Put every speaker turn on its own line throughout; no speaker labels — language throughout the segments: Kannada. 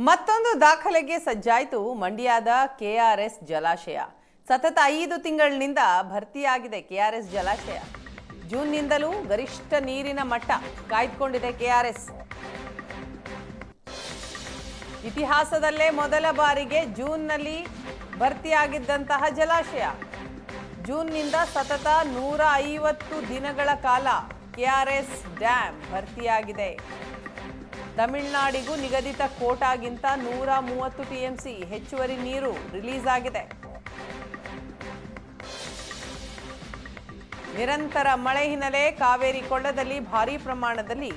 ಮತ್ತೊಂದು ದಾಖಲೆಗೆ ಸಜ್ಜಾಯಿತು ಮಂಡ್ಯದ ಕೆಆರ್ಎಸ್ ಜಲಾಶಯ. ಸತತ 5 ತಿಂಗಳಿನಿಂದ ಭರ್ತಿಯಾಗಿದೆ ಕೆಆರ್ಎಸ್ ಜಲಾಶಯ. ಜೂನ್ನಿಂದಲೂ ಗರಿಷ್ಠ ನೀರಿನ ಮಟ್ಟ ಕಾಯ್ದುಕೊಂಡಿದೆ ಕೆಆರ್ಎಸ್. ಇತಿಹಾಸದಲ್ಲೇ ಮೊದಲ ಬಾರಿಗೆ ಜೂನ್ನಲ್ಲಿ ಭರ್ತಿಯಾಗಿದ್ದಂತಹ ಜಲಾಶಯ. ಜೂನ್ನಿಂದ ಸತತ 150 ದಿನಗಳ ಕಾಲ ಕೆಆರ್ಎಸ್ ಡ್ಯಾಂ ಭರ್ತಿಯಾಗಿದೆ. ತಮಿಳುನಾಡಿಗೂ ನಿಗದಿತ ಕೋಟಾಗಿಂತ 130 ಟಿಎಂಸಿ ಹೆಚ್ಚುವರಿ ನೀರು ರಿಲೀಸ್ ಆಗಿದೆ. ನಿರಂತರ ಮಳೆ ಹಿನ್ನೆಲೆ ಕಾವೇರಿ ಕೊಳ್ಳದಲ್ಲಿ ಭಾರೀ ಪ್ರಮಾಣದಲ್ಲಿ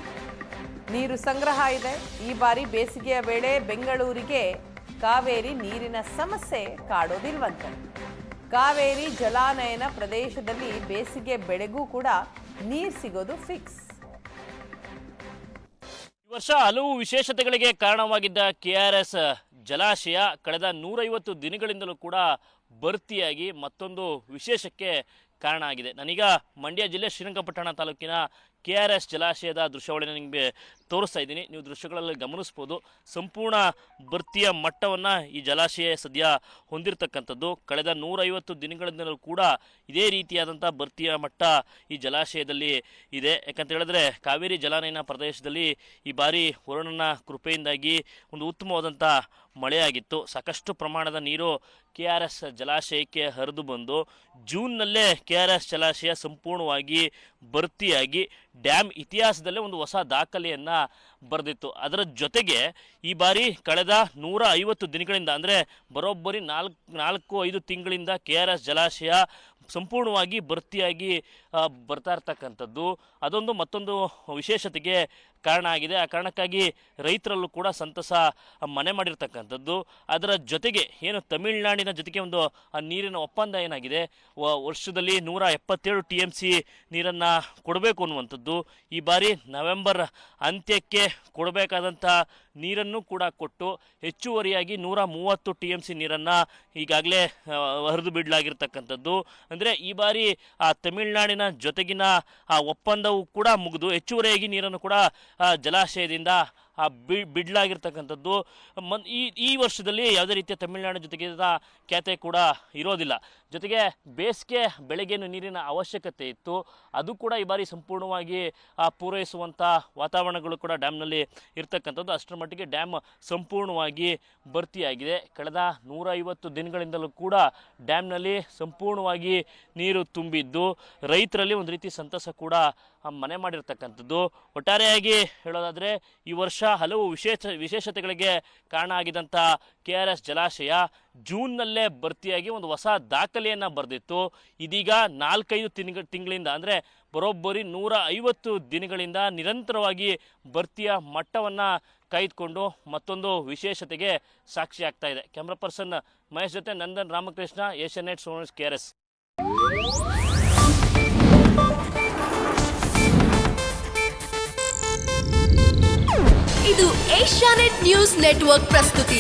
ನೀರು ಸಂಗ್ರಹ ಇದೆ. ಈ ಬಾರಿ ಬೇಸಿಗೆಯ ವೇಳೆ ಬೆಂಗಳೂರಿಗೆ ಕಾವೇರಿ ನೀರಿನ ಸಮಸ್ಯೆ ಕಾಡೋದಿಲ್ವಂತೆ. ಕಾವೇರಿ ಜಲಾನಯನ ಪ್ರದೇಶದಲ್ಲಿ ಬೇಸಿಗೆ ಬೆಳೆಗೂ ಕೂಡ ನೀರು ಸಿಗೋದು ಫಿಕ್ಸ್.
ಈ ವರ್ಷ ಹಲವು ವಿಶೇಷತೆಗಳಿಗೆ ಕಾರಣವಾಗಿದ್ದ ಕೆಆರ್ಎಸ್ ಜಲಾಶಯ ಕಳೆದ 150 ದಿನಗಳಿಂದಲೂ ಕೂಡ ಭರ್ತಿಯಾಗಿ ಮತ್ತೊಂದು ವಿಶೇಷಕ್ಕೆ ಕಾರಣ ಆಗಿದೆ. ನಾನೀಗ ಮಂಡ್ಯ ಜಿಲ್ಲೆ ಶ್ರೀರಂಗಪಟ್ಟಣ ತಾಲೂಕಿನ ಕೆಆರ್ಎಸ್ ಜಲಾಶಯದ ದೃಶ್ಯಾವಳಿನ ನಿಮಗೆ ತೋರಿಸ್ತಾ ಇದ್ದೀನಿ. ನೀವು ದೃಶ್ಯಗಳಲ್ಲಿ ಗಮನಿಸ್ಬೋದು. ಸಂಪೂರ್ಣ ಭರ್ತಿಯ ಮಟ್ಟವನ್ನು ಈ ಜಲಾಶಯ ಸದ್ಯ ಹೊಂದಿರತಕ್ಕಂಥದ್ದು. ಕಳೆದ 150 ದಿನಗಳಿಂದಲೂ ಕೂಡ ಇದೇ ರೀತಿಯಾದಂಥ ಭರ್ತಿಯ ಮಟ್ಟ ಈ ಜಲಾಶಯದಲ್ಲಿ ಇದೆ. ಯಾಕಂತ ಹೇಳಿದ್ರೆ ಕಾವೇರಿ ಜಲಾನಯನ ಪ್ರದೇಶದಲ್ಲಿ ಈ ಬಾರಿ ವರುಣನ ಕೃಪೆಯಿಂದಾಗಿ ಒಂದು ಉತ್ತಮವಾದಂಥ ಮಳೆಯಾಗಿತ್ತು. ಸಾಕಷ್ಟು ಪ್ರಮಾಣದ ನೀರು ಕೆಆರ್ಎಸ್ ಜಲಾಶಯಕ್ಕೆ ಹರಿದು ಬಂದು ಜೂನ್ನಲ್ಲೇ ಕೆಆರ್ಎಸ್ ಜಲಾಶಯ ಸಂಪೂರ್ಣವಾಗಿ ಭರ್ತಿಯಾಗಿ ಡ್ಯಾಮ್ ಇತಿಹಾಸದಲ್ಲೇ ಒಂದು ಹೊಸ ದಾಖಲೆಯನ್ನು ಬರೆದಿತ್ತು. ಅದರ ಜೊತೆಗೆ ಈ ಬಾರಿ ಕಳೆದ 150 ದಿನಗಳಿಂದ ಅಂದರೆ ಬರೋಬ್ಬರಿ 4-5 ತಿಂಗಳಿಂದ ಕೆಆರ್ಎಸ್ ಜಲಾಶಯ ಸಂಪೂರ್ಣವಾಗಿ ಭರ್ತಿಯಾಗಿ ಬರ್ತಾ ಇರ್ತಕ್ಕಂಥದ್ದು ಅದೊಂದು ಮತ್ತೊಂದು ವಿಶೇಷತೆಗೆ ಕಾರಣ ಆಗಿದೆ. ಆ ಕಾರಣಕ್ಕಾಗಿ ರೈತರಲ್ಲೂ ಕೂಡ ಸಂತಸ ಮನೆ ಮಾಡಿರ್ತಕ್ಕಂಥದ್ದು. ಅದರ ಜೊತೆಗೆ ಏನು ತಮಿಳುನಾಡಿನ ಜೊತೆಗೆ ಒಂದು ನೀರಿನ ಒಪ್ಪಂದ ಏನಾಗಿದೆ, ವರ್ಷದಲ್ಲಿ 177 TMC ನೀರನ್ನು ಕೊಡಬೇಕು ಅನ್ನುವಂಥದ್ದು. ಈ ಬಾರಿ ನವೆಂಬರ್ ಅಂತ್ಯಕ್ಕೆ ಕೊಡಬೇಕಾದಂಥ ನೀರನ್ನು ಕೂಡ ಕೊಟ್ಟು ಹೆಚ್ಚುವರಿಯಾಗಿ 130 TMC ನೀರನ್ನು ಈಗಾಗಲೇ ಹರಿದು ಬಿಡಲಾಗಿರ್ತಕ್ಕಂಥದ್ದು. ಅಂದರೆ ಈ ಬಾರಿ ಆ ತಮಿಳುನಾಡಿನ ಜೊತೆಗಿನ ಆ ಒಪ್ಪಂದವು ಕೂಡ ಮುಗಿದು ಹೆಚ್ಚುವರಿಯಾಗಿ ನೀರನ್ನು ಕೂಡ ಜಲಾಶಯದಿಂದ ಬಿಡಲಾಗಿರ್ತಕ್ಕಂಥದ್ದು. ಈ ವರ್ಷದಲ್ಲಿ ಯಾವುದೇ ರೀತಿಯ ತಮಿಳುನಾಡು ಜೊತೆಗೆ ಖ್ಯಾತೆ ಕೂಡ ಇರೋದಿಲ್ಲ. ಜೊತೆಗೆ ಬೇಸಿಗೆ ಬೆಳೆಗೇನು ನೀರಿನ ಅವಶ್ಯಕತೆ ಇತ್ತು, ಅದು ಕೂಡ ಈ ಬಾರಿ ಸಂಪೂರ್ಣವಾಗಿ ಪೂರೈಸುವಂಥ ವಾತಾವರಣಗಳು ಕೂಡ ಡ್ಯಾಮ್ನಲ್ಲಿ ಇರ್ತಕ್ಕಂಥದ್ದು. ಅಷ್ಟರ ಮಟ್ಟಿಗೆ ಡ್ಯಾಮ್ ಸಂಪೂರ್ಣವಾಗಿ ಭರ್ತಿಯಾಗಿದೆ. ಕಳೆದ 150 ದಿನಗಳಿಂದಲೂ ಕೂಡ ಡ್ಯಾಮ್ನಲ್ಲಿ ಸಂಪೂರ್ಣವಾಗಿ ನೀರು ತುಂಬಿದ್ದು ರೈತರಲ್ಲಿ ಒಂದು ರೀತಿ ಸಂತಸ ಕೂಡ ಮನೆ ಮಾಡಿರ್ತಕ್ಕಂಥದ್ದು. ಒಟ್ಟಾರೆಯಾಗಿ ಹೇಳೋದಾದರೆ ಈ ವರ್ಷ ಹಲವು ವಿಶೇಷತೆಗಳಿಗೆ ಕಾರಣ ಆಗಿದ್ದಂಥ ಕೆಆರ್ಎಸ್ ಜಲಾಶಯ ಜೂನ್ನಲ್ಲೇ ಭರ್ತಿಯಾಗಿ ಒಂದು ಹೊಸ ದಾಖಲೆಯನ್ನು ಬರೆದಿತ್ತು. ಇದೀಗ 4-5 ತಿಂಗಳಿಂದ ಅಂದರೆ ಬರೋಬ್ಬರಿ 150 ದಿನಗಳಿಂದ ನಿರಂತರವಾಗಿ ಭರ್ತಿಯ ಮಟ್ಟವನ್ನು ಕಾಯ್ದುಕೊಂಡು ಮತ್ತೊಂದು ವಿಶೇಷತೆಗೆ ಸಾಕ್ಷಿ ಆಗ್ತಾ ಇದೆ. ಕ್ಯಾಮ್ರಾ ಪರ್ಸನ್ ಮಹೇಶ್ ಜೊತೆ ನಂದನ್ ರಾಮಕೃಷ್ಣ, ಏಷ್ಯಾನೆಟ್ ಸೋನ್ಸ್ ಕೆಆರ್ಎಸ್.
ಇದು ಏಷ್ಯಾನೆಟ್ ನ್ಯೂಸ್ ನೆಟ್ವರ್ಕ್ ಪ್ರಸ್ತುತಿ.